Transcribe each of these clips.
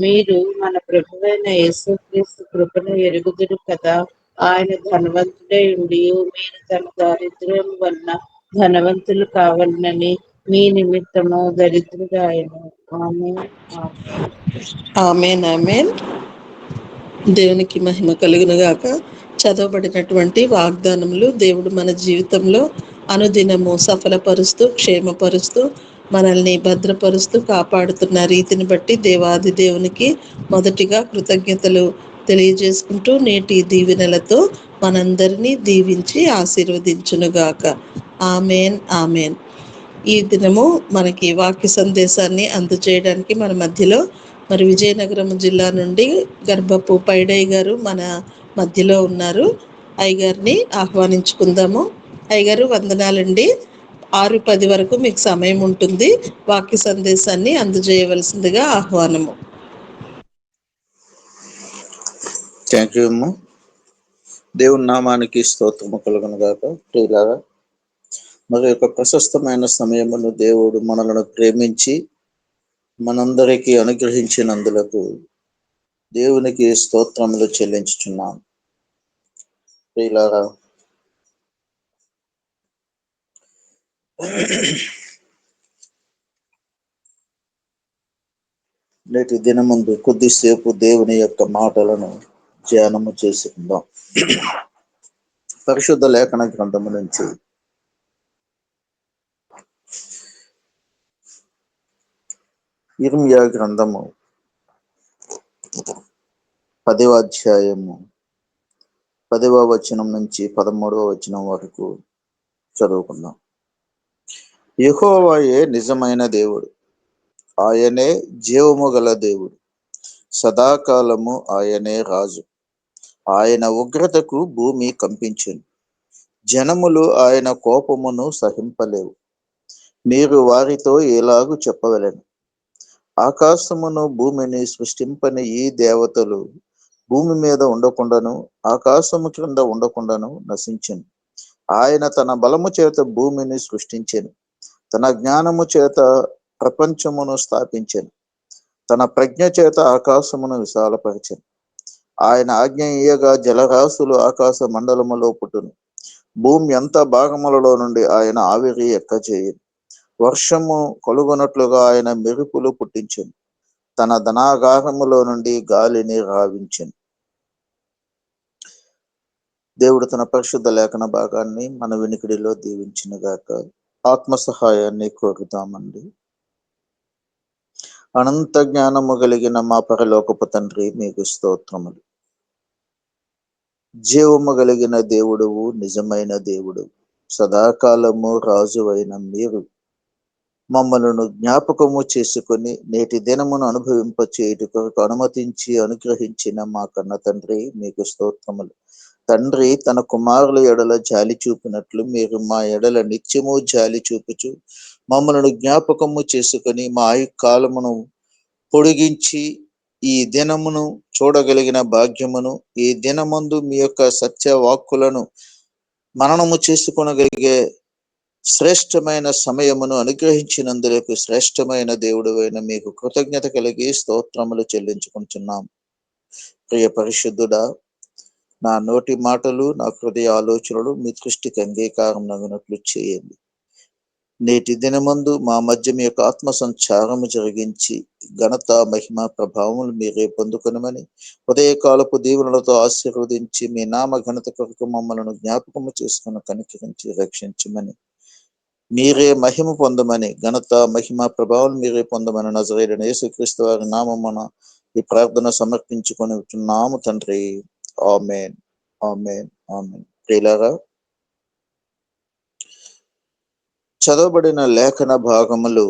మీరు మన ప్రభువైన యేసుక్రీస్తు కృపను ఎరుగుదురు కదా. ఆయన ధనవంతుడై ఉండి మీరు తన దారిద్ర్యం వలన ధనవంతులు కావాలని మీ నిమిత్తము దరిద్రుడాయను. ఆమేన్. ఆమేన్. ఆమేన్. ఆమేన్. దేవునికి మహిమ కలుగును గాక. చదవబడినటువంటి వాగ్దానములు దేవుడు మన జీవితంలో అనుదినము సఫలపరుస్తూ, క్షేమపరుస్తూ, మనల్ని భద్రపరుస్తూ కాపాడుతున్న రీతిని బట్టి దేవాది దేవునికి మొదటిగా కృతజ్ఞతలు తెలియజేసుకుంటూ నేటి దీవెనలతో మనందరినీ దీవించి ఆశీర్వదించునుగాక. ఆమేన్. ఆమేన్. ఈ దినము మనకి వాక్య సందేశాన్ని అందజేయడానికి మన మధ్యలో మరి విజయనగరం జిల్లా నుండి గర్భపు పైడయ్య గారు మన మధ్యలో ఉన్నారు. అయ్యగారిని ఆహ్వానించుకుందాము. అయ్యగారు వందనాలండి. 6:10 వరకు మీకు సమయం ఉంటుంది. వాక్య సందేశాన్ని అందజేయవలసిందిగా ఆహ్వానము. థ్యాంక్ యూ అమ్మ. దేవుని నామానికి స్తోత్రము కలుగును గాక. ప్రియులారా, మరి యొక్క ప్రశస్తమైన సమయమును దేవుడు మనలను ప్రేమించి మనందరికీ అనుగ్రహించినందులకు దేవునికి స్తోత్రములు చెల్లించుచున్నాం. ప్రియులారా, నేటి దినముందు కొద్దిసేపు దేవుని యొక్క మాటలను ధ్యానము చేసుకుందాం. పరిశుద్ధ లేఖన గ్రంథము నుంచి ఇర్మియా గ్రంథము 10వ అధ్యాయము 10వ వచనం నుంచి 13వ వచనం వరకు చదువుకుందాం. యెహోవాయే నిజమైన దేవుడు, ఆయనే జీవము గల దేవుడు, సదాకాలము ఆయనే రాజు. ఆయన ఉగ్రతకు భూమి కంపించెను, జనములు ఆయన కోపమును సహింపలేవు. మీరు వారితో ఎలాగూ చెప్పవలెను, ఆకాశమును భూమిని సృష్టింపని ఈ దేవతలు భూమి మీద ఉండకుండాను ఆకాశము క్రింద ఉండకుండాను నశించెను. ఆయన తన బలము చేత భూమిని సృష్టించెను, తన జ్ఞానము చేత ప్రపంచమును స్థాపించెను, తన ప్రజ్ఞ చేత ఆకాశమును విశాలపరిచెను. ఆయన ఆజ్ఞ ఇయ్యగా జలరాశులు ఆకాశ మండలములో పుట్టును. భూమి అంత భాగములలో నుండి ఆయన ఆవిరి ఎక్కచేయను. వర్షము కలుగునట్లుగా ఆయన మెరుపులు పుట్టించెను, తన ధనాగారములో నుండి గాలిని రావించెను. దేవుడు తన పరిశుద్ధ లేఖన భాగాన్ని మన వినికిడిలో దీవించినగాక. ఆత్మ సహాయాన్ని కోరుతామండి. అనంత జ్ఞానము కలిగిన మా పరలోకపు తండ్రి, మీకు స్తోత్రములు. జీవము కలిగిన దేవుడువు, నిజమైన దేవుడు, సదాకాలము రాజువైన మీరు మమ్మలను జ్ఞాపకము చేసుకొని నేటి దినమును అనుభవింపచేయుట కొరకు అనుమతించి అనుగ్రహించిన మా కన్న తండ్రి, మీకు స్తోత్రములు. తండ్రి తన కుమారుల ఎడల జాలి చూపినట్లు మీరు మా ఎడల నిత్యము జాలి చూపుచు మమ్మలను జ్ఞాపకము చేసుకొని మా ఆయుకాలమును పొడిగించి ఈ దినమును చూడగలిగిన భాగ్యమును, ఈ దినమందు మీ యొక్క సత్య వాక్కులను మననము చేసుకొనగలిగే శ్రేష్టమైన సమయమును అనుగ్రహించినందులకు శ్రేష్టమైన దేవుడు మీకు కృతజ్ఞత కలిగి స్తోత్రములు చెల్లించుకుంటున్నాం. ప్రియ పరిశుద్ధుడా, నా నోటి మాటలు, నా హృదయ ఆలోచనలు మీ దృష్టికి అంగీకారం నగినట్లు చేయండి. నేటి దినమందు మా మధ్య మీ యొక్క ఆత్మ సంచారము జరిగించి ఘనత, మహిమ, ప్రభావములు మీరే పొందుకొనమని ఉదయకాలపు దీవెనలతో ఆశీర్వదించి మీ నామ ఘనత కొరకు మమ్మలను జ్ఞాపకము చేసుకుని కనికరించి రక్షించమని, మీరే మహిమ పొందమని, ఘనత, మహిమ, ప్రభావం మీరే పొందమని నజరేయుడైన యేసుక్రీస్తు వారి నామమున ఈ ప్రార్థన సమర్పించుకొని ఉంటున్నాము తండ్రి. ఆమేన్. ఆమేన్. ఆమేన్. ప్రియులారా, చదవబడిన లేఖన భాగములు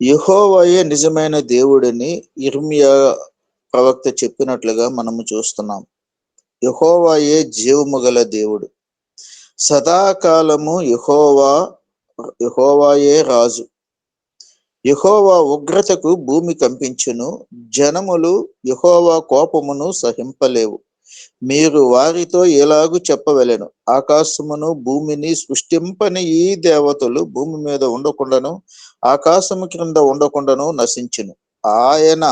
యెహోవాయే నిజమైన దేవుడని ఇర్మియా ప్రవక్త చెప్పినట్లుగా మనము చూస్తున్నాం. యెహోవాయే జీవము గల దేవుడు, సదాకాలము యెహోవాయే రాజు. యెహోవా ఉగ్రతకు భూమి కంపించును, జనములు యెహోవా కోపమును సహింపలేవు. మీరు వారితో ఎలాగూ చెప్పవలెను, ఆకాశమును భూమిని సృష్టింపని ఈ దేవతలు భూమి మీద ఉండకుండాను ఆకాశము క్రింద ఉండకుండాను నశించును. ఆయన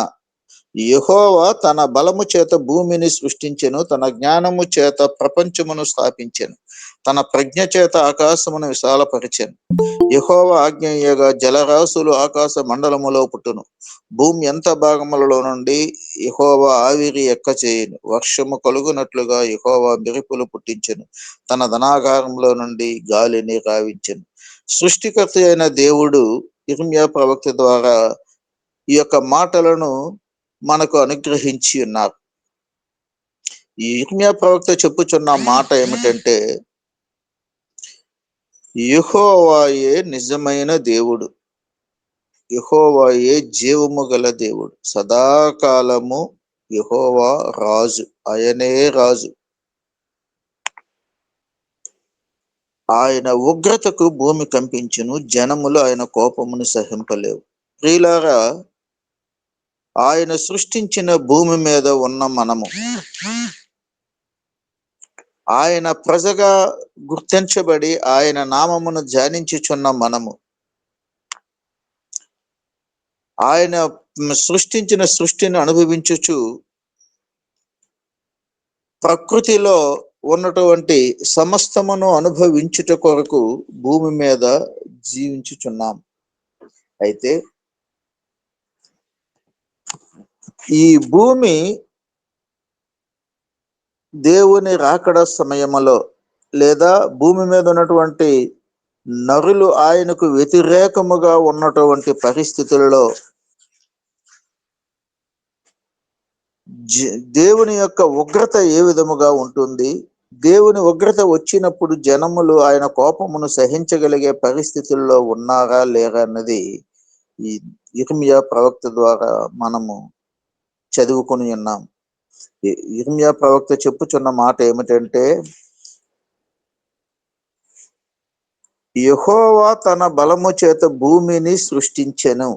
యెహోవా తన బలము చేత భూమిని సృష్టించెను, తన జ్ఞానము చేత ప్రపంచమును స్థాపించెను, తన ప్రజ్ఞ చేత ఆకాశమును విశాలపరిచెను. యెహోవా ఆజ్ఞయ్యగా జలరాశులు ఆకాశ మండలములో పుట్టును. భూమి ఎంత భాగములలో నుండి యెహోవా ఆవిరి ఎక్క చేయును. వర్షము కలుగునట్లుగా యెహోవా మెరుపులు పుట్టించెను, తన ధనాగారంలో నుండి గాలిని రావించెను. సృష్టికర్త అయిన దేవుడు యిర్మీయా ప్రవక్త ద్వారా ఈ యొక్క మాటలను మనకు అనుగ్రహించి ఉన్నారు. ఈ యిర్మీయా ప్రవక్త చెప్పుచున్న మాట ఏమిటంటే, యెహోవాయే నిజమైన దేవుడు, యెహోవాయే జీవము గల దేవుడు, సదాకాలము యెహోవా రాజు, ఆయనే రాజు. ఆయన ఉగ్రతకు భూమి కంపించును, జనములు ఆయన కోపమును సహింపలేవు. ప్రియులారా, ఆయన సృష్టించిన భూమి మీద ఉన్న మనము, ఆయన ప్రజగా గుర్తించబడి ఆయన నామమును ధ్యానించుచున్న మనము, ఆయన సృష్టించిన సృష్టిని అనుభవించుచు ప్రకృతిలో ఉన్నటువంటి సమస్తమును అనుభవించుట కొరకు భూమి మీద జీవించుచున్నాం. అయితే ఈ భూమి దేవుని రాకడ సమయములో, లేదా భూమి మీద ఉన్నటువంటి నరులు ఆయనకు వ్యతిరేకముగా ఉన్నటువంటి పరిస్థితులలో దేవుని యొక్క ఉగ్రత ఏ విధముగా ఉంటుంది, దేవుని ఉగ్రత వచ్చినప్పుడు జనములు ఆయన కోపమును సహించగలిగే పరిస్థితుల్లో ఉన్నారా లేరా అన్నది ఈ యిర్మీయా ప్రవక్త ద్వారా మనము చదువుకొని ఉన్నాం. యిర్మీయా ప్రవక్త చెప్పుచున్న మాట ఏమిటంటే, యెహోవా తన బలము చేత భూమిని సృష్టించెను.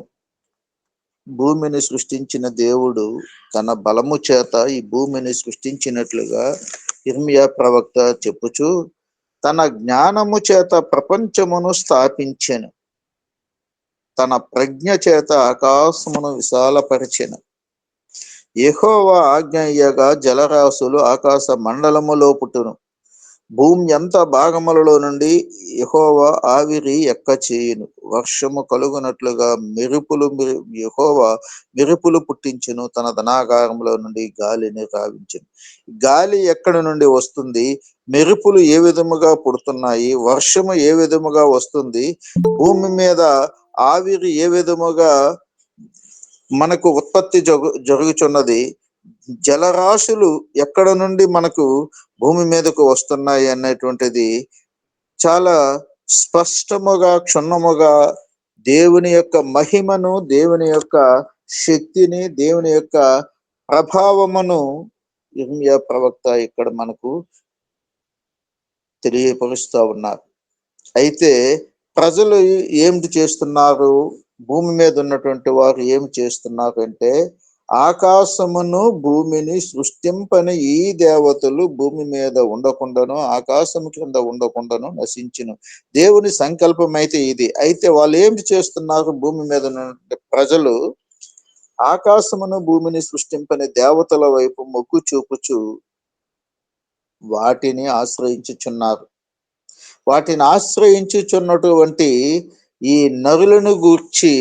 భూమిని సృష్టించిన దేవుడు తన బలము చేత ఈ భూమిని సృష్టించినట్లుగా యిర్మీయా ప్రవక్త చెప్పుచు, తన జ్ఞానము చేత ప్రపంచమును స్థాపించెను, తన ప్రజ్ఞ చేత ఆకాశమును విశాలపరిచెను. యెహోవా ఆజ్ఞయ్యగా జలరాశులు ఆకాశ మండలములో పుట్టును. భూమి ఎంత భాగములలో నుండి యెహోవా ఆవిరి ఎక్క చేయును. వర్షము కలుగునట్లుగా యెహోవా మెరుపులు పుట్టించును, తన ధనాగారంలో నుండి గాలిని రావించును. గాలి ఎక్కడి నుండి వస్తుంది, మెరుపులు ఏ విధముగా పుడుతున్నాయి, వర్షము ఏ విధముగా వస్తుంది, భూమి మీద ఆవిరి ఏ విధముగా మనకు ఉత్పత్తి జరుగుచున్నది, జలరాశులు ఎక్కడ నుండి మనకు భూమి మీదకు వస్తున్నాయి అనేటువంటిది చాలా స్పష్టముగా క్షుణ్ణముగా దేవుని యొక్క మహిమను, దేవుని యొక్క శక్తిని, దేవుని యొక్క ప్రభావమును యిర్మీయా ప్రవక్త ఇక్కడ మనకు తెలియపరుస్తూ ఉన్నారు. అయితే ప్రజలు ఏమిటి చేస్తున్నారు, భూమి మీద ఉన్నటువంటి వారు ఏమి చేస్తున్నారు అంటే, ఆకాశమును భూమిని సృష్టింపని ఈ దేవతలు భూమి మీద ఉండకుండాను ఆకాశము కింద ఉండకుండాను నశించును. దేవుని సంకల్పం అయితే ఇది. అయితే వాళ్ళు ఏమిటి చేస్తున్నారు, భూమి మీద ఉన్న ప్రజలు ఆకాశమును భూమిని సృష్టింపని దేవతల వైపు మొగ్గు చూపుచు వాటిని ఆశ్రయించుచున్నారు. వాటిని ఆశ్రయించుచున్నటువంటి ఈ నరులను గూర్చి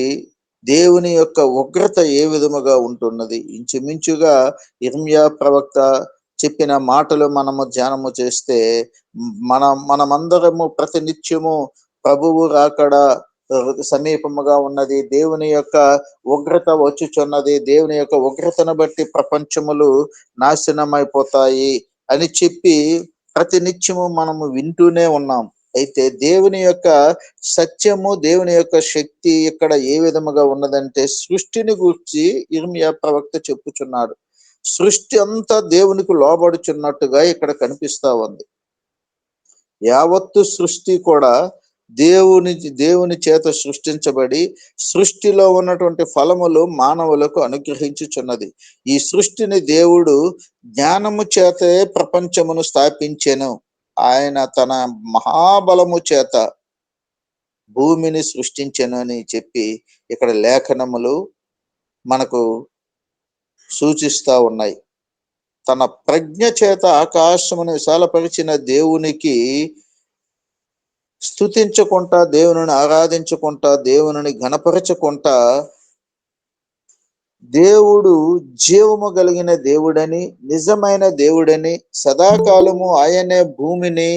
దేవుని యొక్క ఉగ్రత ఏ విధముగా ఉంటున్నది, ఇంచుమించుగా యిర్మీయా ప్రవక్త చెప్పిన మాటలు మనము ధ్యానము చేస్తే, మనమందరము ప్రతినిత్యము ప్రభువు రాకడ సమీపముగా ఉన్నది, దేవుని యొక్క ఉగ్రత వచ్చుచున్నది, దేవుని యొక్క ఉగ్రతను బట్టి ప్రపంచములు నాశనమైపోతాయి అని చెప్పి ప్రతినిత్యము మనము వింటూనే ఉన్నాం. అయితే దేవుని యొక్క సత్యము, దేవుని యొక్క శక్తి ఇక్కడ ఏ విధముగా ఉన్నదంటే, సృష్టిని గూర్చి యిర్మీయా ప్రవక్త చెప్పుచున్నాడు. సృష్టి అంతా దేవునికి లోబడుచున్నట్టుగా ఇక్కడ కనిపిస్తా ఉంది. యావత్తు సృష్టి కూడా దేవుని చేత సృష్టించబడి సృష్టిలో ఉన్నటువంటి ఫలములు మానవులకు అనుగ్రహించుచున్నది. ఈ సృష్టిని దేవుడు జ్ఞానము చేతే ప్రపంచమును స్థాపించెను. ఆయన తన మహాబలము చేత భూమిని సృష్టించెను అని చెప్పి ఇక్కడ లేఖనములు మనకు సూచిస్తా ఉన్నాయి. తన ప్రజ్ఞ చేత ఆకాశమును విశాలపరిచిన దేవునికి స్తుతించుకుంటా, దేవుని ఆరాధించుకుంటా, దేవుని ఘనపరచుకుంటా, దేవుడు జీవము కలిగిన దేవుడని, నిజమైన దేవుడని, సదాకాలము ఆయనే భూమిని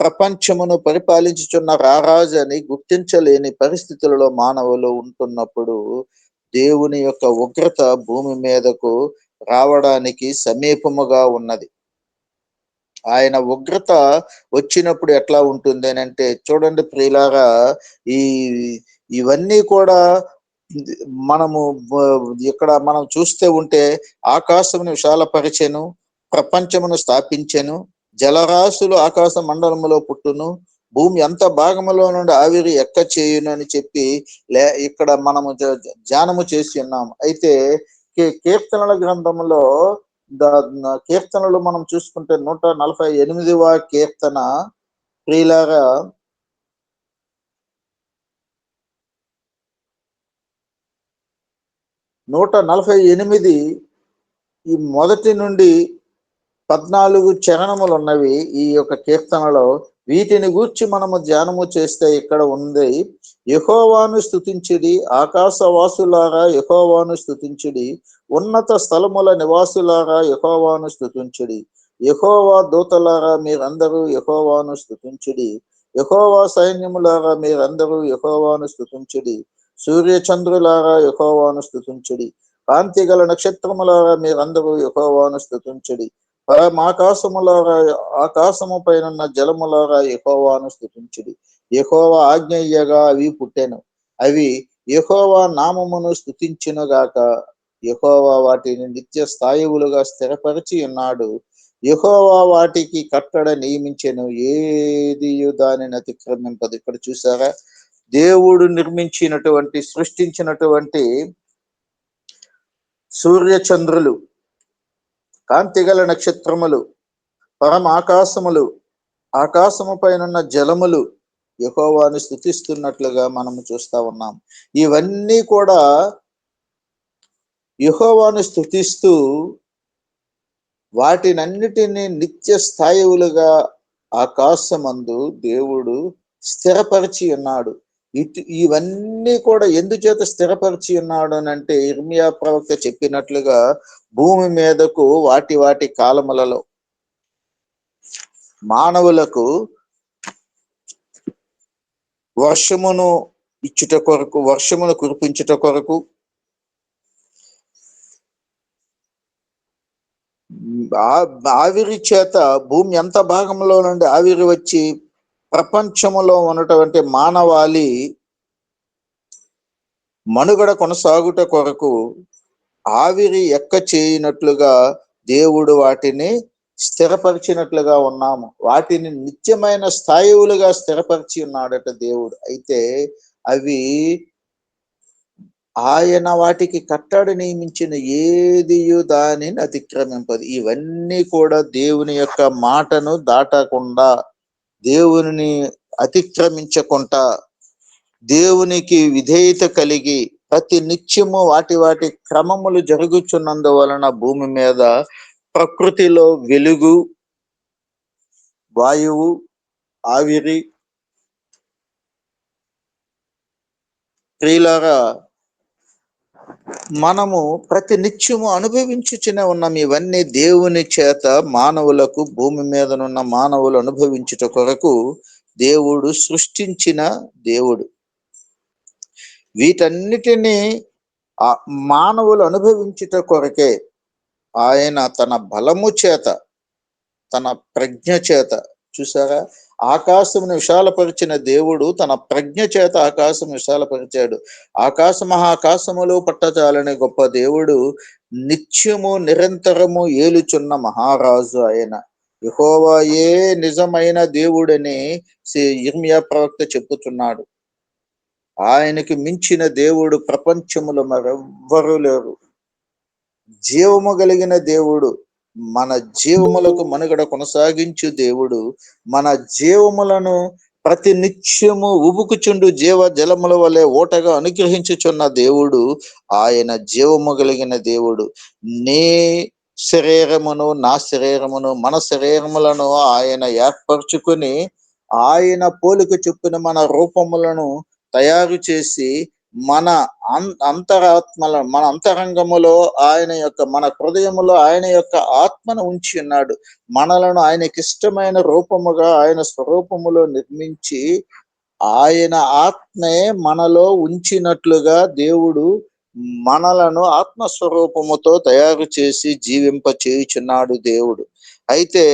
ప్రపంచమును పరిపాలించుచున్న రారాజు అని గుర్తించలేని పరిస్థితులలో మానవులు ఉంటున్నప్పుడు దేవుని యొక్క ఉగ్రత భూమి మీదకు రావడానికి సమీపముగా ఉన్నది. ఆయన ఉగ్రత వచ్చినప్పుడు ఎట్లా ఉంటుంది అని అంటే, చూడండి ప్రియులారా, ఈ ఇవన్నీ కూడా మనము ఇక్కడ మనం చూస్తే ఉంటే ఆకాశమును విశాలపరిచెను, ప్రపంచమును స్థాపించెను, జలరాశులు ఆకాశ మండలములో పుట్టును, భూమి అంత భాగములో నుండి ఆవిరి ఎక్క చేయును అని చెప్పి ఇక్కడ మనము ధ్యానము చేసి ఉన్నాము. అయితే కీర్తనల గ్రంథములో కీర్తనలు మనం చూసుకుంటే 148వ కీర్తన ప్రియులారా, 148 ఈ మొదటి నుండి 14 చరణములు ఉన్నవి ఈ యొక్క కీర్తనలో. వీటిని గూర్చి మనము ధ్యానము చేస్తే ఇక్కడ ఉంది, యెహోవాను స్తుతించుడి, ఆకాశవాసులారా యెహోవాను స్తుతించుడి, ఉన్నత స్థలముల నివాసులారా యెహోవాను స్తుతించుడి, యెహోవా దూతలారా మీరందరూ యెహోవాను స్తుతించుడి, యెహోవా సైన్యములారా మీరందరూ యెహోవాను స్తుతించుడి, సూర్యచంద్రులారా యెహోవాను స్తుతించుడి, కాంతి గల నక్షత్రములారా మీరందరూ యెహోవాను స్తుతించుడి, ఆకాశములారా ఆకాశము పైన జలములారా యెహోవాను స్తుతించుడి. యెహోవా ఆజ్ఞ ఇయ్యగా అవి పుట్టెను, అవి యెహోవా నామమును స్తుతించునుగాక. యెహోవా వాటిని నిత్య స్థాయువులుగా స్థిరపరిచి ఉన్నాడు. యెహోవా వాటికి కట్టడ నియమించెను, ఏది దానిని అతిక్రమింపదు. ఇక్కడ చూసారా, దేవుడు నిర్మించినటువంటి సృష్టించినటువంటి సూర్యచంద్రులు, కాంతిగల నక్షత్రములు, పరమ ఆకాశములు, ఆకాశము పైన జలములు యెహోవాను స్తుతిస్తున్నట్లుగా మనము చూస్తా ఉన్నాం. ఇవన్నీ కూడా యెహోవాను స్తుతిస్తూ వాటినన్నిటినీ నిత్య స్థాయువులుగా ఆకాశమందు దేవుడు స్థిరపరిచి ఉన్నాడు. ఇవన్నీ కూడా ఎందుచేత స్థిరపరిచి ఉన్నాడు అని అంటే, ఇర్మియా ప్రవక్త చెప్పినట్లుగా భూమి మీదకు వాటి వాటి కాలములలో మానవులకు వర్షమును ఇచ్చుట కొరకు, వర్షమును కురిపించుట కొరకు, ఆవిరి చేత భూమి ఎంత భాగంలో నుండి ఆవిరి వచ్చి ప్రపంచములో ఉన్నటువంటి మానవాళి మనుగడ కొనసాగుట కొరకు ఆవిరి ఎక్క చేయనట్లుగా దేవుడు వాటిని స్థిరపరిచినట్లుగా ఉన్నాము. వాటిని నిత్యమైన స్థాయువులుగా స్థిరపరిచి ఉన్నాడట దేవుడు. అయితే అవి ఆయన వాటికి కట్టడి నియమించిన ఏదియు దానిని అతిక్రమింపదు. ఇవన్నీ కూడా దేవుని యొక్క మాటను దాటకుండా, దేవుని అతిక్రమించకుండా, దేవునికి విధేయత కలిగి ప్రతి నిత్యము వాటి వాటి క్రమములు జరుగుచున్నందువలన భూమి మీద ప్రకృతిలో వెలుగు, వాయువు, ఆవిరి, ప్రియులారా మనము ప్రతి నిత్యము అనుభవించుచునే ఉన్నాం. ఇవన్నీ దేవుని చేత మానవులకు, భూమి మీదనున్న మానవులు అనుభవించుట కొరకు దేవుడు సృష్టించిన దేవుడు. వీటన్నిటినీ మానవులు అనుభవించుట కొరకే ఆయన తన బలము చేత, తన ప్రజ్ఞ చేత, చూసారా, ఆకాశమును విశాలపరిచిన దేవుడు తన ప్రజ్ఞ చేత ఆకాశం విశాలపరిచాడు. ఆకాశ మహాకాశములో పట్టజాలని గొప్ప దేవుడు నిత్యము నిరంతరము ఏలుచున్న మహారాజు ఆయన. యెహోవాయే నిజమైన దేవుడని యిర్మీయా ప్రవక్త చెప్పుతున్నాడు. ఆయనకి మించిన దేవుడు ప్రపంచములో మరెవ్వరూ లేరు. జీవము కలిగిన దేవుడు, మన జీవములకు మనుగడ కొనసాగించు దేవుడు, మన జీవములను ప్రతి నిత్యము ఉబుకుచుండు జీవ జలముల వలె ఓటగా అనుగ్రహించుచున్న దేవుడు. ఆయన జీవము కలిగిన దేవుడు. నీ శరీరమును, నా శరీరమును, మన శరీరములను ఆయన ఏర్పరచుకొని, ఆయన పోలిక చొప్పున మన రూపములను తయారు చేసి, మన మన అంతరంగములో ఆయన యొక్క, మన హృదయములో ఆయన యొక్క ఆత్మను ఉంచి ఉన్నాడు. మనలను ఆయనకి ఇష్టమైన రూపముగా ఆయన స్వరూపములో నిర్మించి, ఆయన ఆత్మే మనలో ఉంచినట్లుగా దేవుడు మనలను ఆత్మస్వరూపముతో తయారు చేసి జీవింప చేయుచున్నాడు దేవుడు. అయితే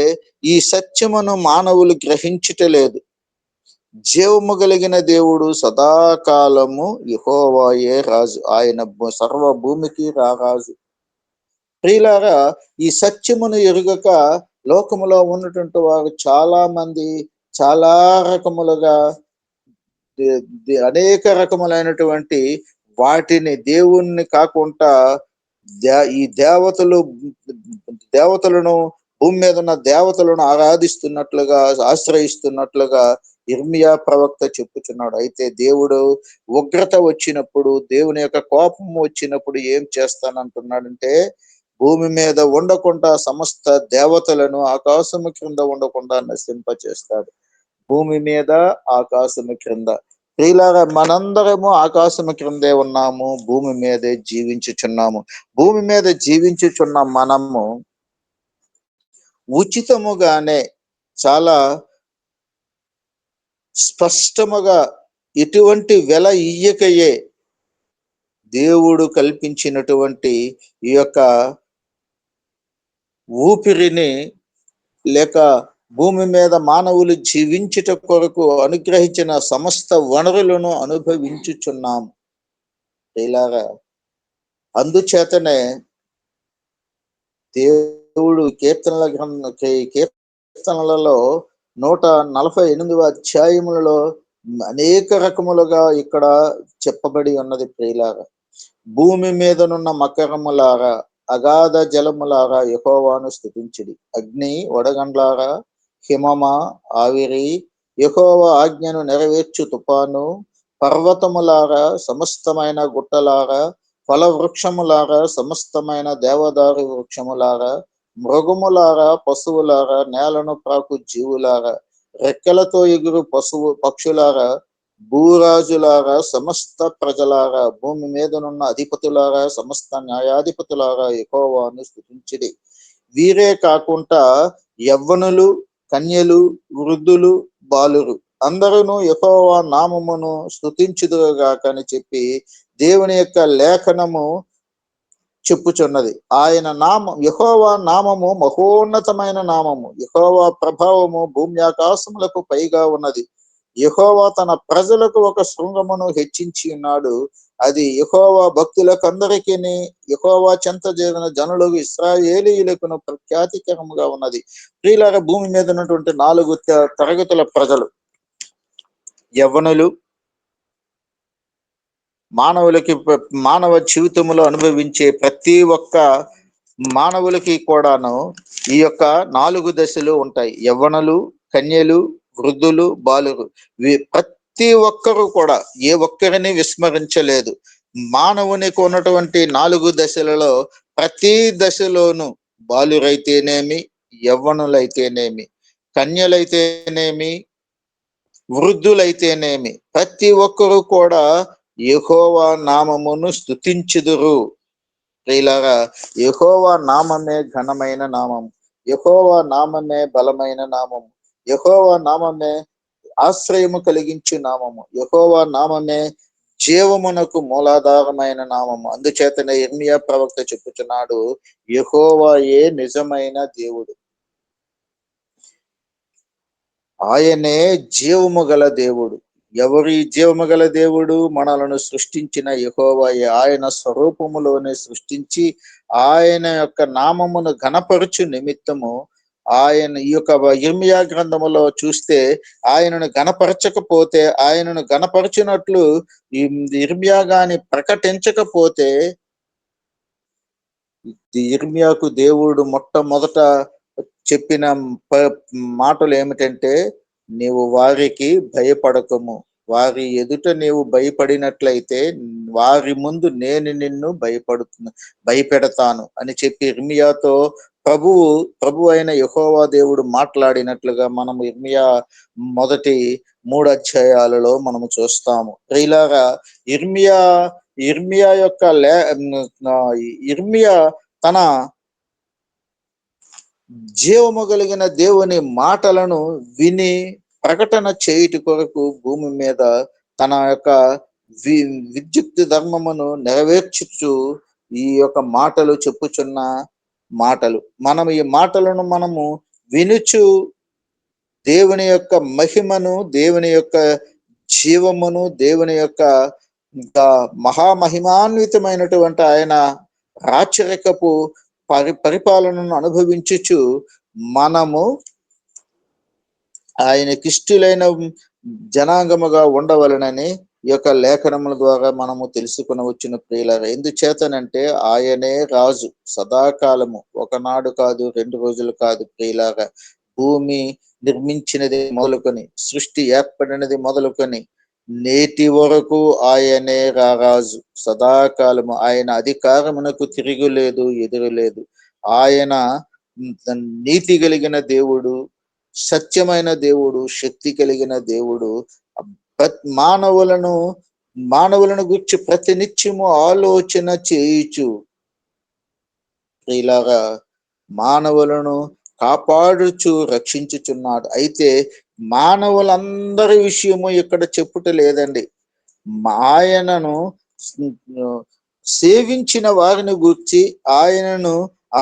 ఈ సత్యమును మానవులు గ్రహించుటలేదు. జీవము కలిగిన దేవుడు సదాకాలము యెహోవాయే రాజు. ఆయన సర్వ భూమికి రారాజు. ప్రియులారా, ఈ సత్యమును ఎరుగక లోకములో ఉన్నటువంటి వారు చాలా మంది చాలా రకములుగా అనేక రకములైనటువంటి వాటిని, దేవుణ్ణి కాకుండా ఈ దేవతలను, భూమి మీద ఉన్న దేవతలను ఆరాధిస్తున్నట్లుగా, ఆశ్రయిస్తున్నట్లుగా యిర్మీయా ప్రవక్త చెప్పుచున్నాడు. అయితే దేవుడు ఉగ్రత వచ్చినప్పుడు, దేవుని యొక్క కోపం వచ్చినప్పుడు ఏం చేస్తానంటున్నాడంటే, భూమి మీద ఉండకుండా సమస్త దేవతలను ఆకాశము క్రింద ఉండకుండా నశింపచేస్తాడు. భూమి మీద, ఆకాశము క్రింద. ప్రియులారా, మనందరము ఆకాశము క్రిందే ఉన్నాము, భూమి మీదే జీవించుచున్నాము. భూమి మీద జీవించుచున్న మనము ఉచితముగానే, చాలా స్పష్టముగా, ఎటువంటి వెల ఇయ్యకయే దేవుడు కల్పించినటువంటి ఈ యొక్క ఊపిరిని, లేక భూమి మీద మానవులు జీవించుట కొరకు అనుగ్రహించిన సమస్త వనరులను అనుభవించుచున్నాము. ఇలాగా అందుచేతనే దేవుడు కీర్తనలలో 148వ అధ్యాయములలో అనేక రకములుగా ఇక్కడ చెప్పబడి ఉన్నది. ప్రియులారా, భూమి మీదనున్న మకరములారా, అగాధ జలములారా యెహోవాను స్తుతించుడి. అగ్ని, వడగండ్లారా, హిమమా, ఆవిరి, యెహోవా ఆజ్ఞను నెరవేర్చు తుఫాను, పర్వతములారా, సమస్తమైన గుట్టలారా, ఫల వృక్షములారా, సమస్తమైన దేవదారు వృక్షములారా, మృగములారా, పశువులారా, నేలను ప్రాకు జీవులారా, రెక్కలతో ఎగురు పక్షులారా, భూరాజులారా, సమస్త ప్రజలారా, భూమి మీదనున్న అధిపతులారా, సమస్త న్యాయాధిపతులారా యెహోవాను స్తుతించుడి. వీరే కాకుండా యవ్వనులు, కన్యలు, వృద్ధులు, బాలురు అందరూ యెహోవా నామమును స్తుతించుదురుగాక అని చెప్పి దేవుని యొక్క లేఖనము చెప్పుచున్నది. ఆయన నామం, యెహోవా నామము మహోన్నతమైన నామము. యెహోవా ప్రభావము భూమి ఆకాశములకు పైగా ఉన్నది. యెహోవా తన ప్రజలకు ఒక శృంగమును హెచ్చించి ఉన్నాడు. అది యెహోవా భక్తులకందరికీ, యెహోవా చెంత చేరిన జనులకు, ఇశ్రాయేలీయులకును ప్రఖ్యాతికరముగా ఉన్నది. ప్రియులారా, భూమి మీద ఉన్నటువంటి 4 తరగతుల ప్రజలు: యవ్వనులు, మానవ జీవితంలో అనుభవించే ప్రతి ఒక్క మానవులకి కూడాను ఈ యొక్క 4 దశలు ఉంటాయి. యవ్వనులు, కన్యలు, వృద్ధులు, బాలురు. ప్రతి ఒక్కరు కూడా ఏ ఒక్కరిని విస్మరించలేదు. మానవునికి ఉన్నటువంటి 4 దశలలో ప్రతి దశలోను బాలురైతేనేమి, యవ్వనులైతేనేమి, కన్యలైతేనేమి, వృద్ధులైతేనేమి, ప్రతి ఒక్కరు కూడా యెహోవా నామమును స్తుతించుదురు. ప్రియులారా, యెహోవా నామమే ఘనమైన నామం. యెహోవా నామమే బలమైన నామము. యెహోవా నామమే ఆశ్రయము కలిగించు నామము. యెహోవా నామమే జీవమునకు మూలాధారమైన నామము. అందుచేతనే యిర్మీయా ప్రవక్త చెప్పుచున్నాడు, యెహోవాయే నిజమైన దేవుడు. ఆయనే జీవము గల దేవుడు. ఎవరి జీవము గల దేవుడు? మనలను సృష్టించిన యెహోవాయే. ఆయన స్వరూపములోనే సృష్టించి ఆయన యొక్క నామమును ఘనపరచు నిమిత్తము ఆయన ఈ యొక్క యిర్మీయా గ్రంథములో చూస్తే ఆయనను గణపరచకపోతే, ఆయనను గణపరచినట్లు యిర్మీయా గాని ప్రకటించకపోతే, యిర్మీయాకు దేవుడు మొట్టమొదట చెప్పిన మాటలు ఏమిటంటే, నీవు వారికి భయపడకము, వారి ఎదుట నీవు భయపడినట్లయితే వారి ముందు నేను నిన్ను భయపెడతాను అని చెప్పి యిర్మీయాతో ప్రభు అయిన యెహోవా దేవుడు మాట్లాడినట్లుగా మనం యిర్మీయా మొదటి 3 అధ్యాయాలలో మనము చూస్తాము. ప్రియులారా, యిర్మీయా యొక్క యిర్మీయా తన జీవము కలిగిన దేవుని మాటలను విని ప్రకటన చేయుట కొరకు భూమి మీద తన యొక్క విద్యుత్ ధర్మమును నెరవేర్చుచు ఈ యొక్క మాటలు చెప్పుచున్న మాటలు. మనం ఈ మాటలను మనము వినుచు దేవుని యొక్క మహిమను, దేవుని యొక్క జీవమును, దేవుని యొక్క మహామహిమాన్వితమైనటువంటి ఆయన రాచరికపు పరిపాలనను అనుభవించుచు మనము ఆయనకిష్టులైన జనాంగముగా ఉండవలనని ఈ యొక్క లేఖనముల ద్వారా మనము తెలుసుకుని వచ్చిన ప్రియులారా. ఎందుచేతనంటే ఆయనే రాజు సదాకాలము, ఒకనాడు కాదు, 2 రోజులు కాదు ప్రియులారా. భూమి నిర్మించినది మొదలుకొని, సృష్టి ఏర్పడినది మొదలుకొని నేటి వరకు ఆయనే రారాజు సదాకాలము. ఆయన అధికారమునకు తిరుగులేదు, ఎదురులేదు. ఆయన నీతి కలిగిన దేవుడు, సత్యమైన దేవుడు, శక్తి కలిగిన దేవుడు. మానవులను గురించి ప్రతినిత్యము ఆలోచన చేయుచు ఇలాగా మానవులను కాపాడుచు రక్షించుచున్నాడు. అయితే మానవులందరి విషయము ఇక్కడ చెప్పుట లేదండి. ఆయనను సేవించిన వారిని గూర్చి, ఆయనను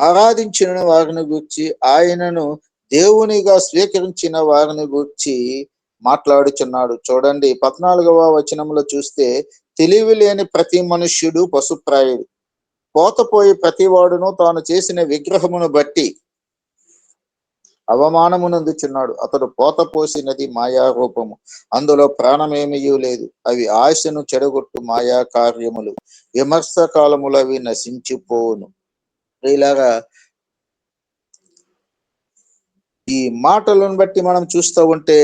ఆరాధించిన వారిని గూర్చి, ఆయనను దేవునిగా స్వీకరించిన వారిని గూర్చి మాట్లాడుచున్నాడు. చూడండి 14వ వచనంలో చూస్తే, తెలివి లేని ప్రతి మనుష్యుడు పశుప్రాయుడు, పోతపోయి ప్రతివాడును తాను చేసిన విగ్రహమును బట్టి అవమానమునందుచున్నాడు. అతడు పోత పోసినది మాయా రూపము, అందులో ప్రాణమేమీ లేదు. అవి ఆశను చెడగొట్టు మాయా కార్యములు, విమర్శ కాలములు అవి నశించిపోవును. ఇలాగా ఈ మాటలను బట్టి మనం చూస్తూ ఉంటే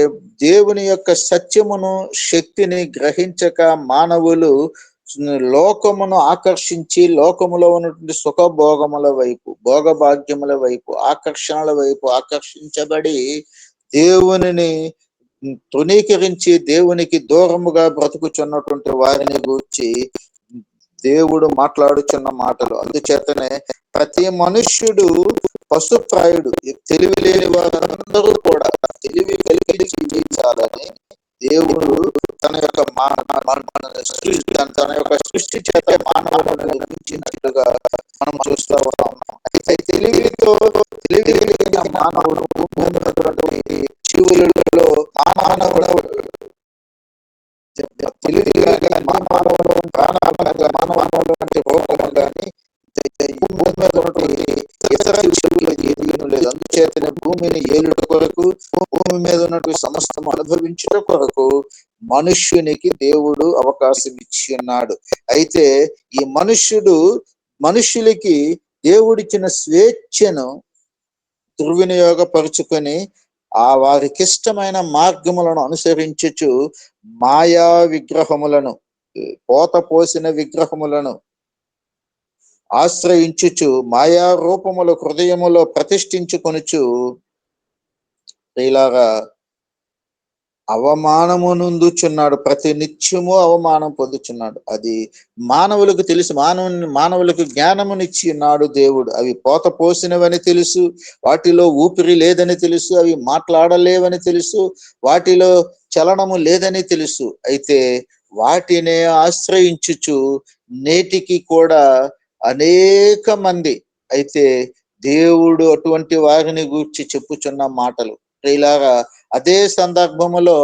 దేవుని యొక్క సత్యమును, శక్తిని గ్రహించక మానవులు లోకమును ఆకర్షించి లోకములో ఉన్నటువంటి సుఖభోగముల వైపు, భోగభాగ్యముల వైపు, ఆకర్షణల వైపు ఆకర్షించబడి దేవునిని తృణీకరించి దేవునికి దూరముగా బ్రతుకుచున్నటువంటి వారిని గూర్చి దేవుడు మాట్లాడుచున్న మాటలు. అందుచేతనే ప్రతి మనుష్యుడు పశుప్రాయుడు, తెలివి లేని వారందరూ కూడా తెలివి కలిగి జీవించాలని దేవుడు తన యొక్క తన యొక్క సృష్టి చేత మానవులను నిర్మించినట్లుగా మనం చూస్తూ ఉన్నాం. అయితే తెలివి కలిగిన మానవుడు జీవులలో మానవుడు తెలివి కలిగిన మానవుడు మానవుడు అంటే రూపము కానీ భూమి మీద ఉన్నటువంటి ఇతర జీవులు ఏదీ లేదు. అందుచేతనే భూమిని ఏలుట కొరకు, భూమి మీద ఉన్నటువంటి సమస్తం అనుభవించుట కొరకు మనుష్యునికి దేవుడు అవకాశం ఇచ్చి ఉన్నాడు. అయితే ఈ మనుష్యులకి దేవుడిచ్చిన స్వేచ్ఛను దుర్వినియోగపరుచుకొని వారికి ఇష్టమైన మార్గములను అనుసరించుచు మాయా విగ్రహములను, పోత పోసిన విగ్రహములను ఆశ్రయించుచు మాయా రూపముల హృదయములో ప్రతిష్ఠించుకొనుచు ఇలాగా అవమానమునందుచున్నాడు. ప్రతి నిత్యము అవమానం పొందుచున్నాడు. అది మానవులకు తెలుసు. మానవులకు జ్ఞానమునిచ్చి ఉన్నాడు దేవుడు. అవి పోత పోసినవని తెలుసు, వాటిలో ఊపిరి లేదని తెలుసు, అవి మాట్లాడలేవని తెలుసు, వాటిలో చలనము లేదని తెలుసు. అయితే వాటినే ఆశ్రయించుచు నేటికి కూడా అనేక మంది, అయితే దేవుడు అటువంటి వారిని గూర్చి చెప్పుచున్న మాటలు. ఇలాగా అదే సందర్భములో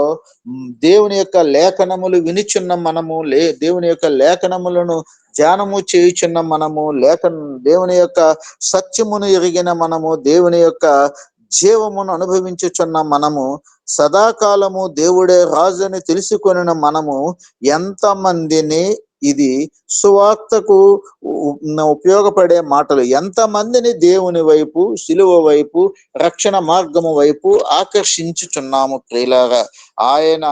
దేవుని యొక్క లేఖనములు వినిచున్న మనము, దేవుని యొక్క లేఖనములను ధ్యానము చేయుచున్న మనము, దేవుని యొక్క సత్యమును ఎరిగిన మనము, దేవుని యొక్క జీవమును అనుభవించుచున్న మనము, సదాకాలము దేవుడే రాజుని తెలుసుకొనిన మనము ఎంతమందిని, ఇది సువార్తకు ఉపయోగపడే మాటలు, ఎంతమందిని దేవుని వైపు, శిలువ వైపు, రక్షణ మార్గము వైపు ఆకర్షించుచున్నాము ప్రియులారా. ఆయన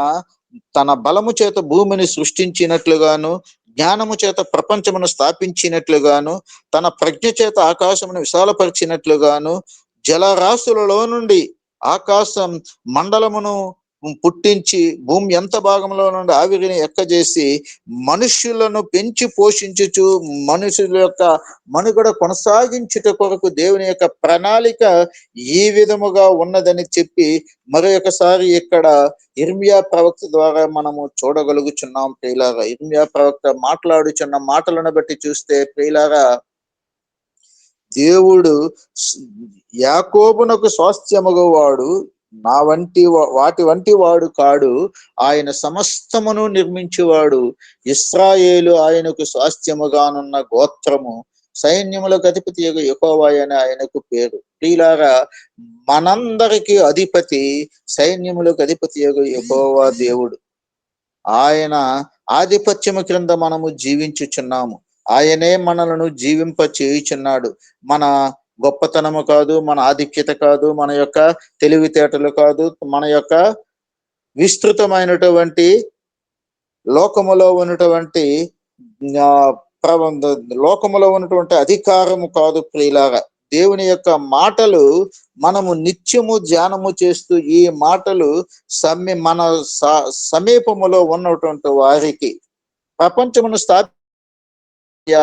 తన బలము చేత భూమిని సృష్టించినట్లుగాను, జ్ఞానము చేత ప్రపంచమును స్థాపించినట్లుగాను, తన ప్రజ్ఞ చేత ఆకాశమును విశాలపరిచినట్లుగాను, జలరాశులలో నుండి ఆకాశం మండలమును పుట్టించి భూమి ఎంత భాగంలో నుండి ఆవిరిని ఎక్కజేసి మనుష్యులను పెంచి పోషించుచు మనుషుల యొక్క మనుగడ కొనసాగించుట కొరకు దేవుని యొక్క ప్రణాళిక ఈ విధముగా ఉన్నదని చెప్పి మరొకసారి ఇక్కడ ఇర్మియా ప్రవక్త ద్వారా మనము చూడగలుగుచున్నాం ప్రియులారా. ఇర్మియా ప్రవక్త మాట్లాడుచున్న మాటలను బట్టి చూస్తే ప్రియులారా, దేవుడు యాకోబునకు స్వాస్థ్యముగా వాడు నా వంటి వాటి వంటి వాడు కాడు, ఆయన సమస్తమును నిర్మించువాడు, ఇశ్రాయేలు ఆయనకు స్వాస్థ్యముగానున్న గోత్రము, సైన్యములకు అధిపతి యెహోవా అని ఆయనకు పేరు. ప్రియులారా, మనందరికి అధిపతి, సైన్యములకు అధిపతి యెహోవా దేవుడు. ఆయన ఆధిపత్యము క్రింద మనము జీవించుచున్నాము. ఆయనే మనలను జీవింప చేయుచున్నాడు. మన గొప్పతనము కాదు, మన ఆధిక్యత కాదు, మన యొక్క తెలివితేటలు కాదు, మన యొక్క విస్తృతమైనటువంటి లోకములో ఉన్నటువంటి లోకములో ఉన్నటువంటి అధికారము కాదు ప్రియులారా. దేవుని యొక్క మాటలు మనము నిత్యము ధ్యానము చేస్తూ ఈ మాటలు మన సమీపములో ఉన్నటువంటి వారికి ప్రపంచమును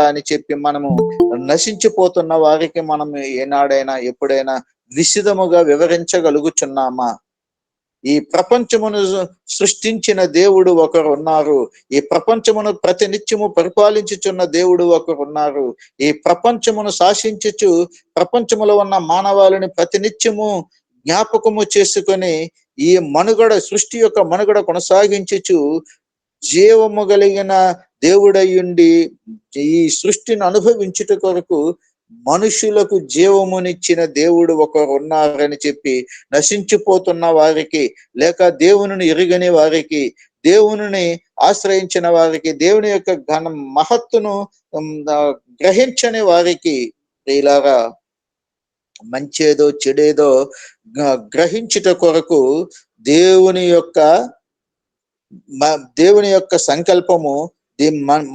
అని చెప్పి మనము నశించిపోతున్న వారికి మనం ఏనాడైనా ఎప్పుడైనా విశదముగా వివరించగలుగుచున్నామా? ఈ ప్రపంచమును సృష్టించిన దేవుడు ఒకరు ఉన్నారు. ఈ ప్రపంచమును ప్రతినిత్యము పరిపాలించుచున్న దేవుడు ఒకరు ఉన్నారు. ఈ ప్రపంచమును శాసించుచు ప్రపంచములో ఉన్న మానవాళిని ప్రతినిత్యము జ్ఞాపకము చేసుకొని ఈ మనుగడ, సృష్టి యొక్క మనుగడ కొనసాగించుచు జీవము కలిగిన దేవుడయ్యుండి ఈ సృష్టిని అనుభవించుట కొరకు మనుషులకు జీవమునిచ్చిన దేవుడు ఒకరు ఉన్నారని చెప్పి నశించిపోతున్న వారికి, లేక దేవుని ఎరుగని వారికి, దేవుని ఆశ్రయించిన వారికి, దేవుని యొక్క ఘన మహత్తును గ్రహించని వారికి ఇలాగా మంచేదో చెడేదో గ్రహించుట కొరకు దేవుని యొక్క సంకల్పము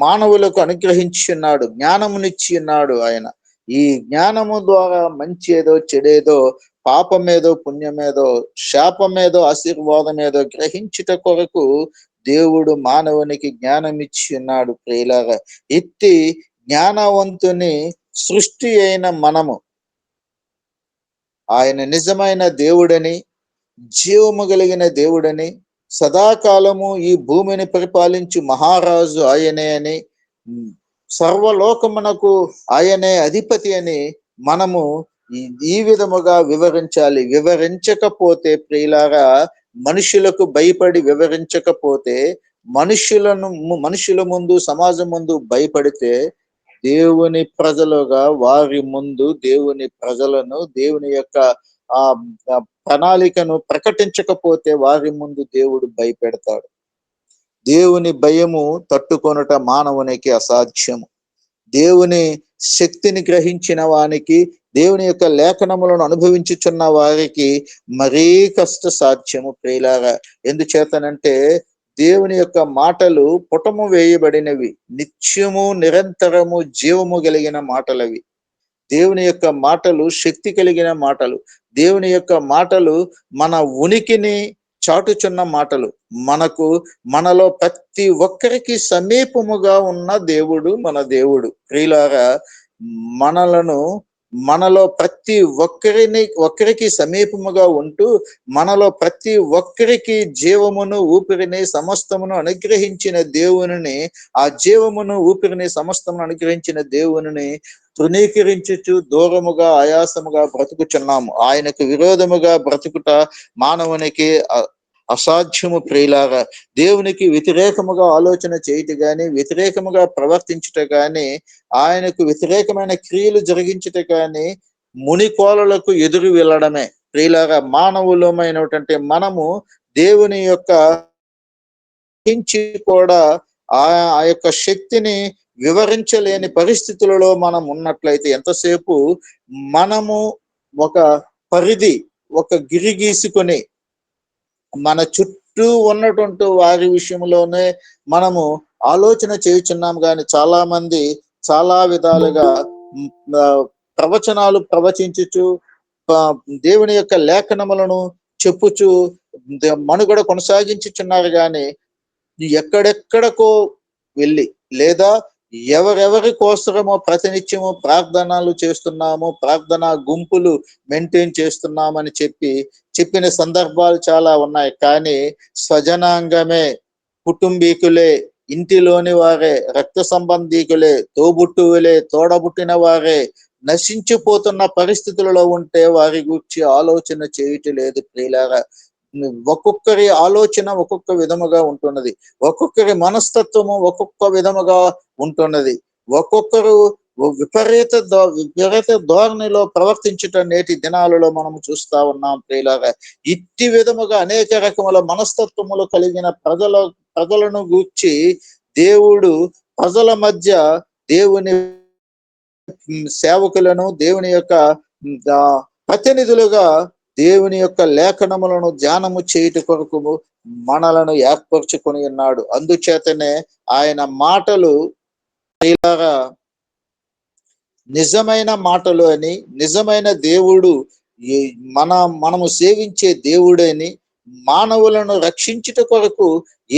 మానవులకు అనుగ్రహించున్నాడు, జ్ఞానమునిచ్చి ఉన్నాడు ఆయన. ఈ జ్ఞానము ద్వారా మంచి ఏదో చెడేదో, పాపమేదో పుణ్యమేదో, శాపమేదో ఆశీర్వాదమేదో గ్రహించుట కొరకు దేవుడు మానవునికి జ్ఞానం ఇచ్చి ఉన్నాడు ప్రియులారా. ఇట్టి జ్ఞానవంతుని సృష్టి అయిన మనము ఆయన నిజమైన దేవుడని, జీవము కలిగిన దేవుడని, సదాకాలము ఈ భూమిని పరిపాలించు మహారాజు ఆయనే అని, సర్వలోకమునకు ఆయనే అధిపతి అని మనము ఈ విధముగా వివరించాలి. వివరించకపోతే ప్రియులారా, మనుషులకు భయపడి వివరించకపోతే, మనుషుల ముందు, సమాజం ముందు భయపడితే, దేవుని ప్రజలుగా వారి ముందు దేవుని ప్రజలను, దేవుని యొక్క ప్రణాళికను ప్రకటించకపోతే వారి ముందు దేవుడు భయపెడతాడు. దేవుని భయము తట్టుకొనుట మానవునికి అసాధ్యము. దేవుని శక్తిని గ్రహించిన వానికి, దేవుని యొక్క లేఖనములను అనుభవించుచున్న వారికి మరీ కష్ట సాధ్యము ప్రియులారా. ఎందుచేతనంటే దేవుని యొక్క మాటలు పుటము వేయబడినవి, నిత్యము నిరంతరము జీవము కలిగిన మాటలవి. దేవుని యొక్క మాటలు శక్తి కలిగిన మాటలు. దేవుని యొక్క మాటలు మన ఉనికిని చాటుచున్న మాటలు. మనలో ప్రతి ఒక్కరికి సమీపముగా ఉన్న దేవుడు మన దేవుడు ప్రియులారా. మనలో ప్రతి ఒక్కరికి సమీపముగా ఉంటూ, మనలో ప్రతి ఒక్కరికి జీవమును, ఊపిరిని, సమస్తమును అనుగ్రహించిన దేవుని, ఆ జీవమును, ఊపిరిని, సమస్తమును అనుగ్రహించిన దేవుని తృణీకరించుచు దూరముగా, ఆయాసముగా బ్రతుకుచున్నాము. ఆయనకు విరోధముగా బ్రతుకుట మానవునికి అసాధ్యము ప్రియులారా. దేవునికి వ్యతిరేకముగా ఆలోచన చేయుట గాని, వ్యతిరేకముగా ప్రవర్తించుట గాని, ఆయనకు వ్యతిరేకమైన క్రియలు జరిగించుట గాని మునికోలలకు ఎదురు వెళ్ళడమే. ప్రియులారా, మానవులమైనటువంటి మనము దేవుని యొక్క కూడా ఆ యొక్క శక్తిని వివరించలేని పరిస్థితులలో మనం ఉన్నట్లయితే, ఎంతసేపు మనము ఒక పరిధి, ఒక గిరి గీసుకొని మన చుట్టూ ఉన్నటువంటి వారి విషయంలోనే మనము ఆలోచన చేయుచున్నాం. కానీ చాలా మంది చాలా విధాలుగా ప్రవచనాలు ప్రవచించుచు, దేవుని యొక్క లేఖనములను చెప్పుచు మనుగడ కొనసాగించుచున్నారు. కానీ ఎక్కడెక్కడికో వెళ్ళి, లేదా ఎవరెవరి కోసమో ప్రతినిత్యము ప్రార్థనలు చేస్తున్నాము, ప్రార్థనా గుంపులు మెయింటైన్ చేస్తున్నామని చెప్పిన సందర్భాలు చాలా ఉన్నాయి. కానీ స్వజనాంగమే, కుటుంబీకులే, ఇంటిలోని వారే, రక్త సంబంధీకులే, తోబుట్టువులే, తోడబుట్టిన వారే నశించిపోతున్న పరిస్థితులలో ఉంటే వారి గురించి ఆలోచన చేయట్లేదు ప్రియులారా. ఒక్కొక్కరి ఆలోచన ఒక్కొక్క విధముగా ఉంటున్నది, ఒక్కొక్కరి మనస్తత్వము ఒక్కొక్క విధముగా ఉంటున్నది, ఒక్కొక్కరు విపరీత ధోరణిలో ప్రవర్తించటం నేటి దినాలలో మనం చూస్తా ఉన్నాం ప్రియులారా. ఇట్టి విధముగా అనేక రకముల మనస్తత్వములు కలిగిన ప్రజలను గూర్చి దేవుడు ప్రజల మధ్య దేవుని సేవకులను, దేవుని యొక్క ప్రతినిధులుగా దేవుని యొక్క లేఖనములను ధ్యానము చేయుట కొరకు మనలను ఏర్పరచుకొని ఉన్నాడు. అందుచేతనే ఆయన మాటలు ఇలాగా నిజమైన మాటలు అని, నిజమైన దేవుడు మనము సేవించే దేవుడని, మానవులను రక్షించుట కొరకు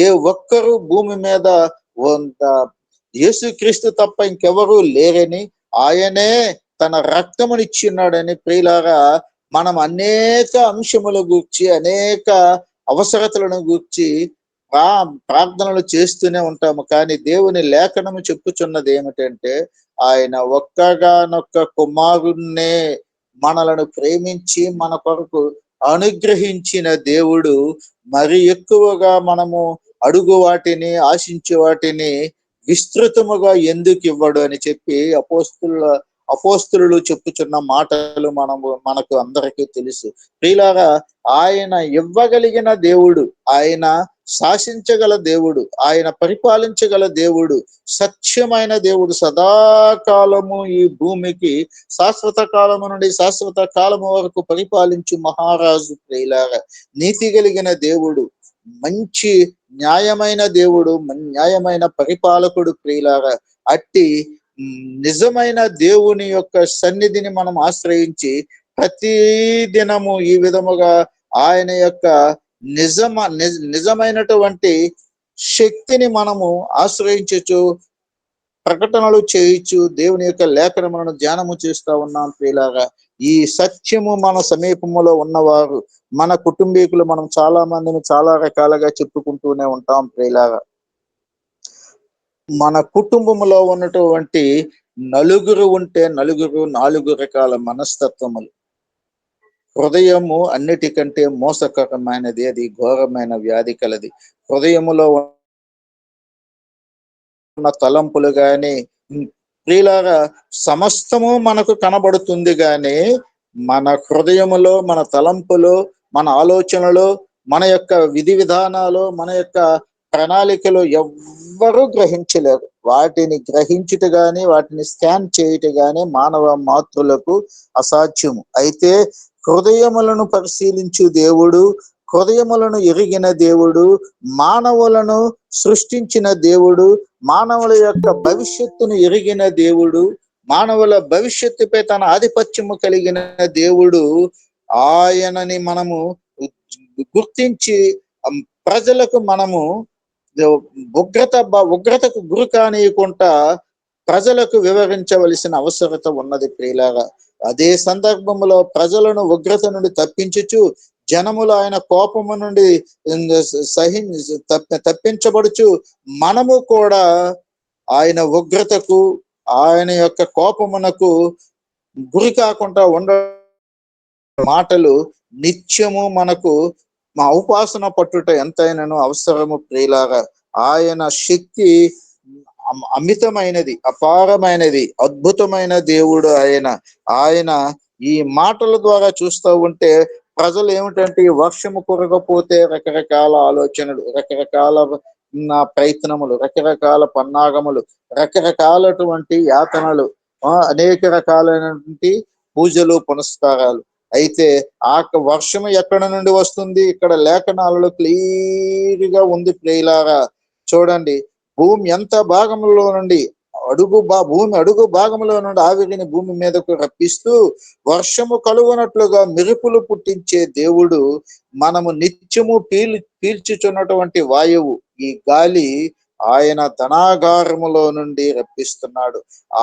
ఏ ఒక్కరు భూమి మీద యేసుక్రీస్తు తప్ప ఇంకెవరూ లేరని, ఆయనే తన రక్తమునిచ్చిన్నాడని ప్రియులారా, మనం అనేక అంశముల గూర్చి, అనేక అవసరతలను గూర్చి ప్రార్థనలు చేస్తూనే ఉంటాము. కానీ దేవుని లేఖనము చెప్పుచున్నది ఏమిటంటే, ఆయన ఒక్కగానొక్క కుమారుణ్ణే మనలను ప్రేమించి మన కొరకు అనుగ్రహించిన దేవుడు మరి ఎక్కువగా మనము అడుగు వాటిని, ఆశించే వాటిని విస్తృతముగా ఎందుకు ఇవ్వడు అని చెప్పి అపోస్తులు చెప్పుచున్న మాటలు మనకు అందరికీ తెలుసు. ప్రియులారా, ఆయన ఇవ్వగలిగిన దేవుడు, ఆయన శాసించగల దేవుడు, ఆయన పరిపాలించగల దేవుడు, సత్యమైన దేవుడు, సదాకాలము ఈ భూమికి శాశ్వత కాలము నుండి శాశ్వత కాలము వరకు పరిపాలించు మహారాజు ప్రియులారా, నీతి కలిగిన దేవుడు, మంచి న్యాయమైన దేవుడు, న్యాయమైన పరిపాలకుడు ప్రియులారా. అట్టి నిజమైన దేవుని యొక్క సన్నిధిని మనం ఆశ్రయించి ప్రతి దినము ఈ విధముగా ఆయన యొక్క నిజమైనటువంటి శక్తిని మనము ఆశ్రయించచ్చు, ప్రకటనలు చేయొచ్చు, దేవుని యొక్క లేఖనములను ధ్యానము చేస్తూ ఉన్నాం ప్రియులారా. ఈ సత్యము మన సమీపములో ఉన్నవారు, మన కుటుంబీకులు, మనం చాలా మందిని చాలా రకాలుగా చెప్పుకుంటూనే ఉంటాం ప్రియులారా. మన కుటుంబంలో ఉన్నటువంటి నలుగురు ఉంటే నలుగురు 4 రకాల మనస్తత్వములు. హృదయము అన్నిటికంటే మోసకరమైనది, అది ఘోరమైన వ్యాధి కలది. హృదయములో ఉన్న తలంపులు గాని ప్రియులారా, సమస్తము మనకు కనబడుతుంది, కానీ మన హృదయములో, మన తలంపులు, మన ఆలోచనలు, మన యొక్క విధి విధానాలు, మన యొక్క ప్రణాళికలు ఎవ్వరూ గ్రహించలేరు. వాటిని గ్రహించుట గాని, వాటిని స్కాన్ చేయుట గాని మానవ మాతృలకు అసాధ్యము. అయితే హృదయములను పరిశీలించు దేవుడు, హృదయములను ఎరిగిన దేవుడు, మానవులను సృష్టించిన దేవుడు, మానవుల యొక్క భవిష్యత్తును ఎరిగిన దేవుడు, మానవుల భవిష్యత్తుపై తన ఆధిపత్యము కలిగిన దేవుడు, ఆయనని మనము గుర్తించి ప్రజలకు మనము ఉగ్రతకు గురి కానీయకుండా ప్రజలకు వివరించవలసిన అవసరత ఉన్నది ప్రియులారా. అదే సందర్భంలో ప్రజలను ఉగ్రత నుండి తప్పించుచు, జనములు ఆయన కోపము నుండి తప్పించబడుచు, మనము కూడా ఆయన ఉగ్రతకు, ఆయన యొక్క కోపమునకు గురి కాకుండా ఉండ మాటలు నిత్యము మనకు ఉపాసన పట్టుట ఎంతైనను అవసరము ప్రియులారా. ఆయన శక్తి అమితమైనది, అపారమైనది, అద్భుతమైన దేవుడు ఆయన. ఈ మాటల ద్వారా చూస్తూ ఉంటే ప్రజలు ఏమిటంటే ఈ వర్షము కురగపోతే రకరకాల ఆలోచనలు, రకరకాల ప్రయత్నములు, రకరకాల పన్నాగములు, రకరకాలటువంటి యాతనలు, అనేక రకాలైనటువంటి పూజలు పునస్కారాలు. అయితే ఆ వర్షము ఎక్కడ నుండి వస్తుంది? ఇక్కడ లేఖనాలలో క్లియర్గా ఉంది ప్రియులారా. చూడండి, భూమి ఎంత భాగంలో నుండి భూమి అడుగు భాగంలో నుండి ఆవిరిని భూమి మీదకు రప్పిస్తూ వర్షము కలుగునట్లుగా మెరుపులు పుట్టించే దేవుడు, మనము నిత్యము పీల్చుచున్నటువంటి వాయువు, ఈ గాలి ఆయన ధనాగారములో నుండి రప్పిస్తున్నాడు.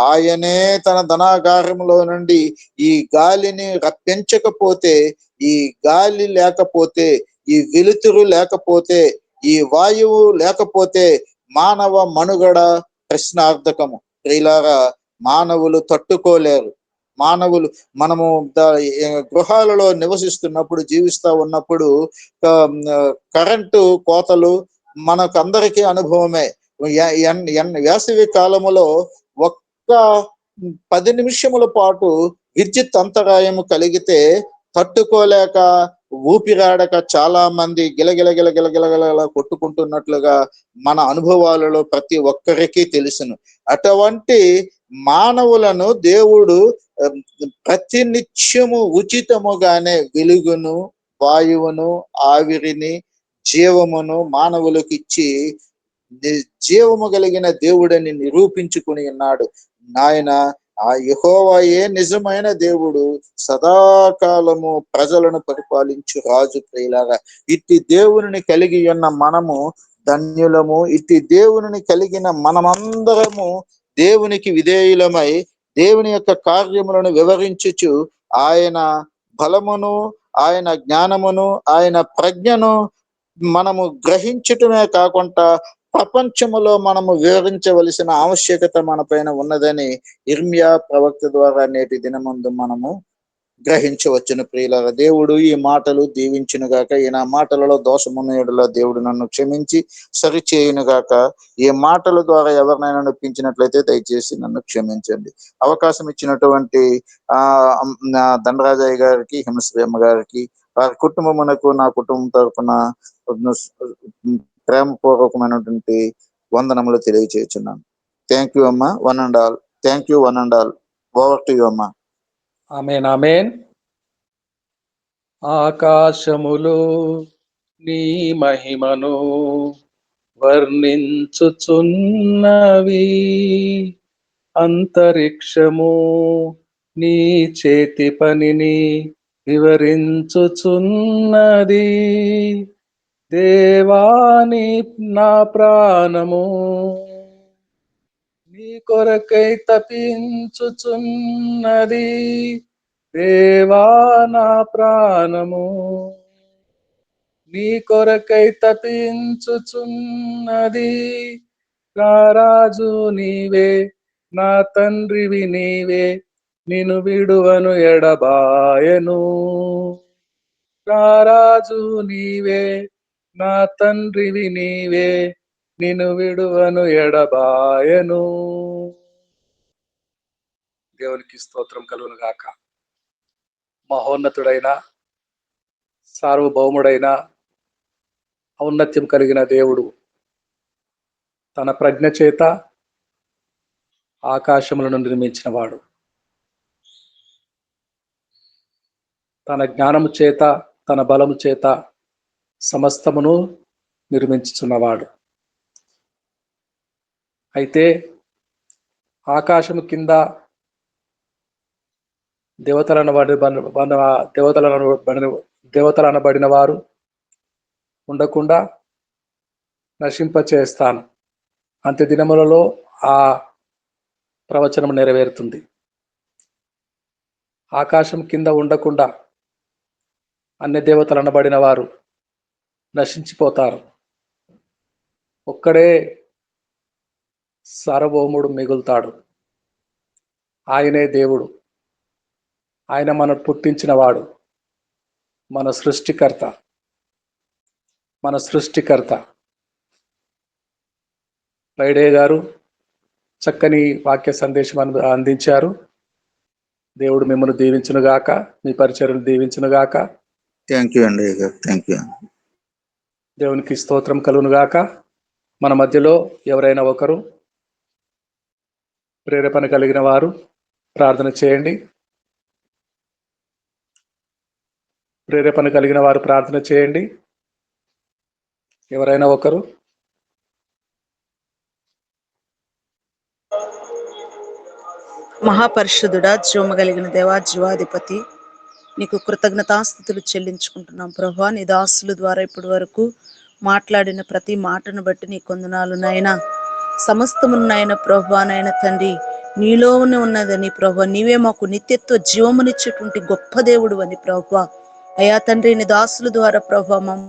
ఆయనే తన ధనాగారములో నుండి ఈ గాలిని రప్పించకపోతే, ఈ గాలి లేకపోతే, ఈ వెలుతురు లేకపోతే, ఈ వాయువు లేకపోతే మానవ మనుగడ ప్రశ్నార్థకము. ప్రియులారా, మానవులు తట్టుకోలేరు. మానవులు, మనము గృహాలలో నివసిస్తున్నప్పుడు, జీవిస్తూ ఉన్నప్పుడు కరెంటు కోతలు మనకు అందరికీ అనుభవమే. వేసవి కాలములో ఒక్క 10 నిమిషముల పాటు విద్యుత్ అంతరాయము కలిగితే తట్టుకోలేక ఊపిరాడక చాలా మంది గిలగిల కొట్టుకుంటున్నట్లుగా మన అనుభవాలలో ప్రతి ఒక్కరికి తెలుసును. అటువంటి మానవులను దేవుడు ప్రతినిత్యము ఉచితముగానే వెలుగును, వాయువును, ఆవిరిని, జీవమును మానవులకు ఇచ్చి జీవము కలిగిన దేవుడని నిరూపించుకుని ఉన్నాడు. ఆయన ఆ యెహోవాయే నిజమైన దేవుడు, సదాకాలము ప్రజలను పరిపాలించు రాజు. ప్రియులారా, ఇట్టి దేవుని కలిగి ఉన్న మనము ధన్యులము. ఇట్టి దేవుని కలిగిన మనమందరము దేవునికి విధేయులమై దేవుని యొక్క కార్యములను వివరించుచు ఆయన బలమును, ఆయన జ్ఞానమును, ఆయన ప్రజ్ఞను మనము గ్రహించటమే కాకుండా ప్రపంచములో మనము వివరించవలసిన ఆవశ్యకత మన పైన ఉన్నదని ఇర్మియా ప్రవక్త ద్వారా నేటి దినమందు మనము గ్రహించవచ్చును. ప్రియులారా, దేవుడు ఈ మాటలు దీవించును గాక. ఈ నా మాటలలో దోషమున్న యెడల దేవుడు నన్ను క్షమించి సరిచేయును గాక. ఈ మాటల ద్వారా ఎవరినైనా నొప్పించినట్లయితే దయచేసి నన్ను క్షమించండి. అవకాశం ఇచ్చినటువంటి దండరాజయ్య గారికి, హిమశ్రీయమ్మ గారికి, వారి కుటుంబమునకు నా కుటుంబం తరఫున ప్రేమపూర్వకమైనటువంటి వందనములు తెలియచేస్తున్నాను. థ్యాంక్ యూ అమ్మా, one and all. Thank you, one and all. Over to you అమ్మా. ఆమేన్, ఆమేన్. ఆకాశములు నీ మహిమను వర్ణించుచున్నవి, అంతరిక్షము నీ చేతి పనిని వివరించుచున్నది. దేవాని నా ప్రాణము నీ కొరకై తపించుచున్నది. దేవా నా ప్రాణము నీ కొరకై తపించుచున్నది. నా రాజు నీవే, నా తండ్రివి నీవే, నిన్ను విడువను ఎడబాయను. నా రాజు నీవే, నా తండ్రివి నీవే, నిన్ను విడువను ఎడబాయను. దేవునికి స్తోత్రం కలుగును గాక. మహోన్నతుడైన, సార్వభౌముడైన, ఔన్నత్యం కలిగిన దేవుడు తన ప్రజ్ఞ చేత ఆకాశములను నిర్మించిన వాడు, తన జ్ఞానము చేత, తన బలము చేత సమస్తమును నిర్మించుచున్నవాడు. అయితే ఆకాశము కింద దేవతలు అనబడిన వారు ఉండకుండా నశింపచేస్తాను. అంత్య దినములలో ఆ ప్రవచనం నెరవేరుతుంది. ఆకాశం కింద ఉండకుండా అన్య దేవతలు అనబడిన వారు నశించిపోతారు. ఒక్కడే సార్వభౌముడు మిగులుతాడు. ఆయనే దేవుడు. ఆయన మనం పుట్టించిన వాడు, మన సృష్టికర్త. పైడే గారు చక్కని వాక్య సందేశం అందించారు. దేవుడు మిమ్మల్ని దీవించునుగాక, మీ పరిచర్యలు దీవించునుగాక. థ్యాంక్ యూ అండి గారు, థ్యాంక్ యూ. దేవునికి స్తోత్రం కలుగును గాక. మన మధ్యలో ఎవరైనా ఒకరు ప్రేరేపణ కలిగిన వారు ప్రార్థన చేయండి. ప్రేరేపణ కలిగిన వారు ప్రార్థన చేయండి. ఎవరైనా ఒకరు. మహాపరిశుద్ధుడా, జీవము కలిగిన దేవా, జీవాధిపతి, నీకు కృతజ్ఞతాస్థుతులు చెల్లించుకుంటున్నాం ప్రభా. నీ దాసుల ద్వారా ఇప్పటి వరకు మాట్లాడిన ప్రతి మాటను బట్టి నీ కొందనాలు నాయనా. సమస్తమునైన ప్రభా నాయన తండ్రి, నీలోనే ఉన్నదని ప్రభా. నీవే మాకు నిత్యత్వ జీవమునిచ్చేటువంటి గొప్ప దేవుడు అని ప్రభా. అయా తండ్రి, నీ దాసుల ద్వారా ప్రభా